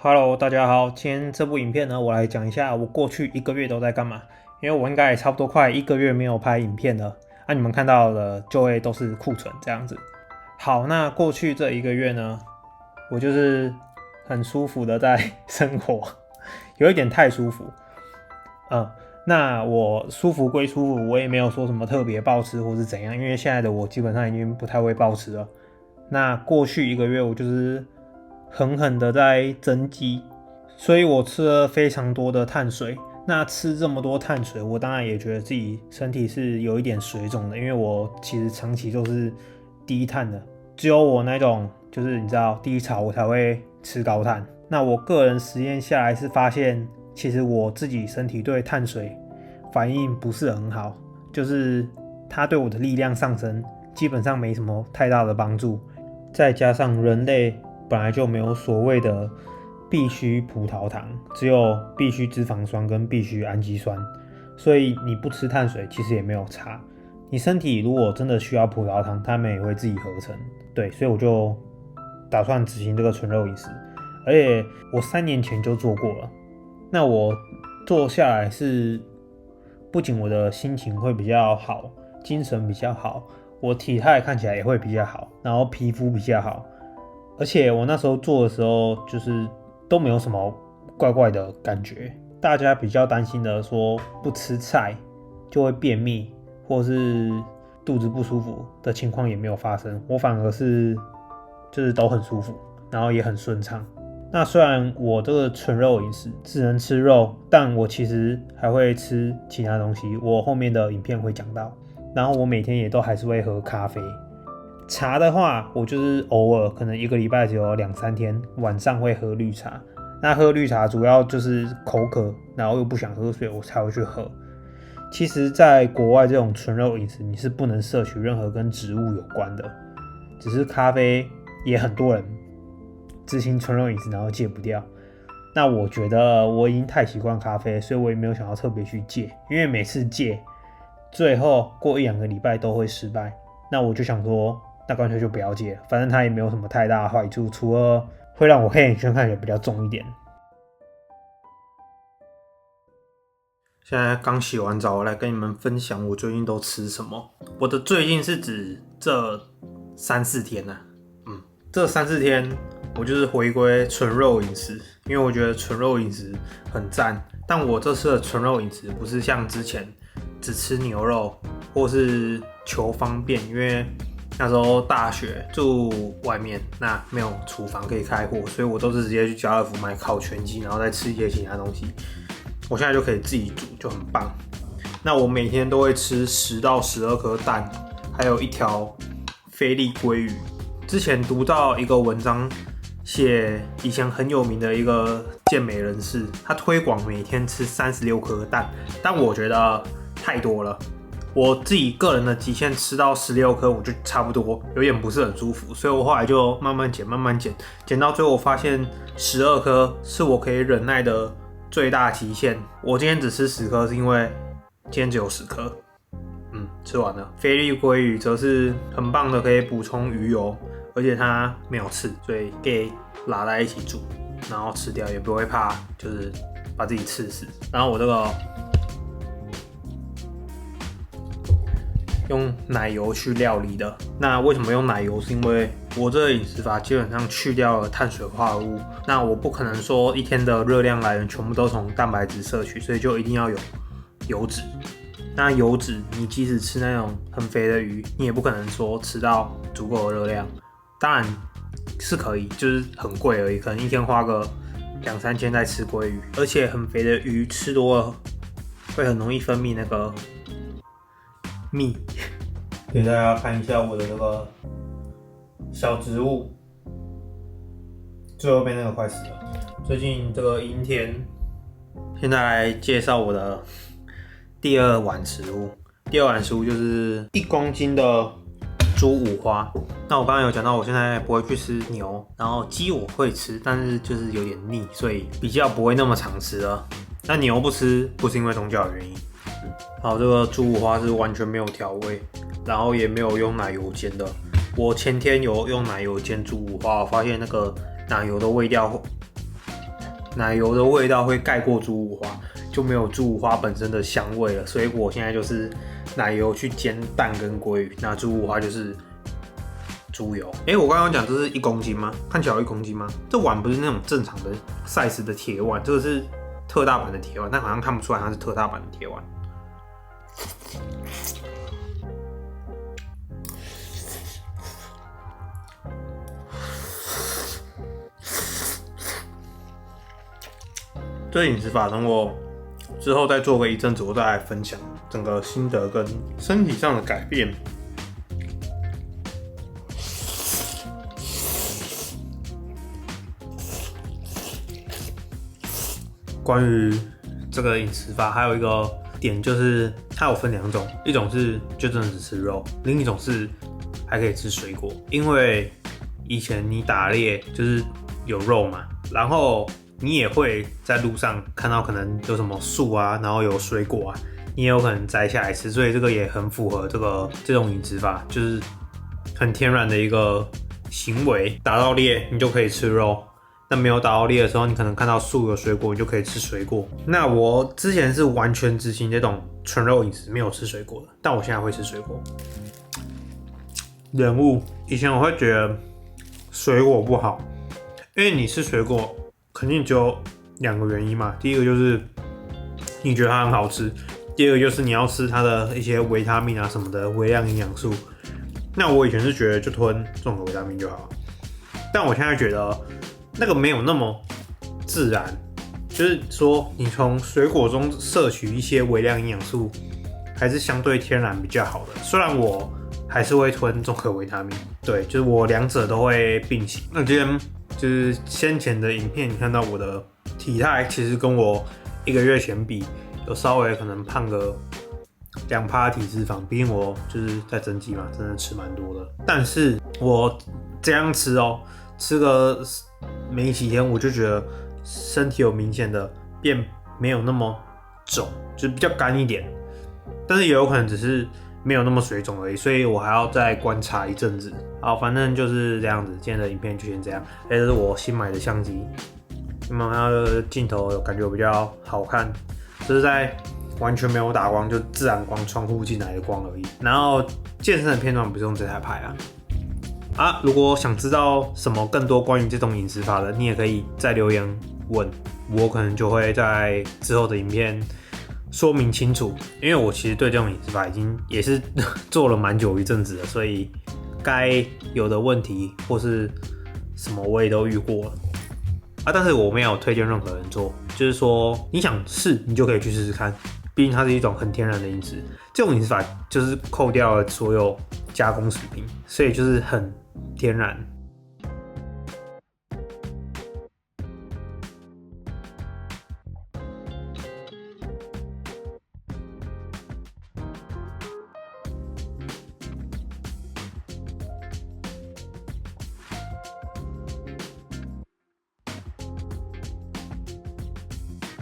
Hello，大家好。今天这部影片呢，我来讲一下我过去1个月都在干嘛。因为我应该也差不多快1个月没有拍影片了，你们看到的就会都是库存这样子。好，那过去这1个月呢，我就是很舒服的在生活，有一点太舒服。那我舒服归舒服，我也没有说什么特别暴吃或是怎样，因为现在的我基本上已经不太会暴吃了。那过去1个月我就是狠狠的在增肌，所以我吃了非常多的碳水。那吃这么多碳水，我当然也觉得自己身体是有一点水肿的，因为我其实长期都是低碳的，只有我那种就是你知道低潮我才会吃高碳。那我个人实验下来是发现，其实我自己身体对碳水反应不是很好，就是它对我的力量上升基本上没什么太大的帮助。再加上人类本来就没有所谓的必需葡萄糖，只有必需脂肪酸跟必需氨基酸，所以你不吃碳水其实也没有差。你身体如果真的需要葡萄糖，它们也会自己合成。对，所以我就打算执行这个纯肉饮食，而且我3年前就做过了。那我做下来是不仅我的心情会比较好，精神比较好，我体态看起来也会比较好，然后皮肤比较好，而且我那时候做的时候就是都没有什么怪怪的感觉。大家比较担心的说不吃菜就会便秘或是肚子不舒服的情况也没有发生，我反而是就是都很舒服，然后也很顺畅。那虽然我这个纯肉饮食只能吃肉，但我其实还会吃其他东西，我后面的影片会讲到。然后我每天也都还是会喝咖啡。茶的话，我就是偶尔可能1个礼拜只有2-3天晚上会喝绿茶。那喝绿茶主要就是口渴，然后又不想喝水，我才会去喝。其实在国外这种纯肉饮食，你是不能摄取任何跟植物有关的，只是咖啡也很多人执行纯肉饮食然后戒不掉。那我觉得我已经太习惯咖啡，所以我也没有想要特别去戒，因为每次戒最后过1-2个礼拜都会失败。那我就想说，那干脆就不要戒了，反正它也没有什么太大的坏处，除了会让我黑眼圈看起来比较重一点。现在刚洗完澡，我来跟你们分享我最近都吃什么。我的最近是指这3-4天啊，这3-4天我就是回归纯肉饮食，因为我觉得纯肉饮食很赞。但我这次的纯肉饮食不是像之前只吃牛肉或是求方便，因为那时候大学住外面，那没有厨房可以开火，所以我都是直接去家乐福买烤全鸡，然后再吃一些其他东西。我现在就可以自己煮，就很棒。那我每天都会吃10到12颗蛋，还有1条菲力鲑鱼。之前读到一个文章，写以前很有名的一个健美人士，他推广每天吃36颗蛋，但我觉得太多了。我自己个人的极限吃到16颗，我就差不多有点不是很舒服，所以我后来就慢慢减，减到最后我发现12颗是我可以忍耐的最大极限。我今天只吃10颗，是因为今天只有10颗。吃完了。菲力鲑鱼则是很棒的，可以补充鱼油，而且它没有刺，所以可以拉在一起煮，然后吃掉也不会怕就是把自己刺死。然后我这个用奶油去料理的。那为什么用奶油？是因为我这个饮食法基本上去掉了碳水化合物，那我不可能说1天的热量来源全部都从蛋白质摄取，所以就一定要有油脂。那油脂你即使吃那种很肥的鱼，你也不可能说吃到足够的热量。当然是可以，就是很贵而已，可能1天花个2-3千在吃鲑鱼，而且很肥的鱼吃多了会很容易分泌那个蜜。给大家看一下我的这个小植物，最后边那个快死了。最近这个阴天，现在来介绍我的第2碗食物。第2碗食物就是1公斤的猪五花。那我刚刚有讲到，我现在不会去吃牛，然后鸡我会吃，但是就是有点腻，所以比较不会那么常吃了。那牛不吃，不是因为宗教的原因。好，这个猪五花是完全没有调味，然后也没有用奶油煎的。我前天有用奶油煎猪五花，我发现那个奶油的味道奶油的味道会盖过猪五花，就没有猪五花本身的香味了。所以我现在就是奶油去煎蛋跟鲑鱼，那猪五花就是猪油。我刚刚讲这是1公斤吗？看起来有1公斤吗？这碗不是那种正常的 size 的铁碗，这个是特大版的铁碗，但好像看不出来它是特大版的铁碗。这饮食法等我之后再做个一阵子，我再来分享整个心得跟身体上的改变。关于这个饮食法，还有一个点就是它有分2种，一种是就真的只吃肉，另一种是还可以吃水果。因为以前你打猎就是有肉嘛，然后你也会在路上看到可能有什么树啊，然后有水果啊，你也有可能摘下来吃，所以这个也很符合这种饮食法，就是很天然的一个行为。打到猎你就可以吃肉，但没有打到猎的时候，你可能看到树有水果，你就可以吃水果。那我之前是完全执行这种纯肉饮食，没有吃水果的，但我现在会吃水果。人物以前我会觉得水果不好，因为你吃水果肯定只有2个原因嘛。第一个就是你觉得它很好吃，第二个就是你要吃它的一些维他命啊什么的微量营养素。那我以前是觉得就吞综合维他命就好，但我现在觉得那个没有那么自然，就是说你从水果中摄取一些微量营养素还是相对天然比较好的。虽然我还是会吞综合维他命，对，就是我2者都会并行。那今天就是先前的影片，你看到我的体态其实跟我1个月前比，有稍微可能胖个2%体脂肪，毕竟我就是在增肌嘛，真的吃蛮多的。但是我这样吃吃个没几天，我就觉得身体有明显的变，没有那么肿，就是比较干一点。但是也有可能只是没有那么水肿而已，所以我还要再观察一阵子。好，反正就是这样子，今天的影片就先这样。这是我新买的相机，你们看到的镜头感觉比较好看，这是在完全没有打光，就自然光窗户进来的光而已。然后健身的片段不是用这台拍啊。如果想知道什么更多关于这种饮食法的，你也可以在留言问我，可能就会在之后的影片说明清楚。因为我其实对这种饮食法已经也是做了蛮久一阵子了，所以该有的问题或是什么我也都遇过了但是我没有推荐任何人做，就是说你想试你就可以去试试看，毕竟它是一种很天然的饮食。这种饮食法就是扣掉了所有加工食品，所以就是很天然。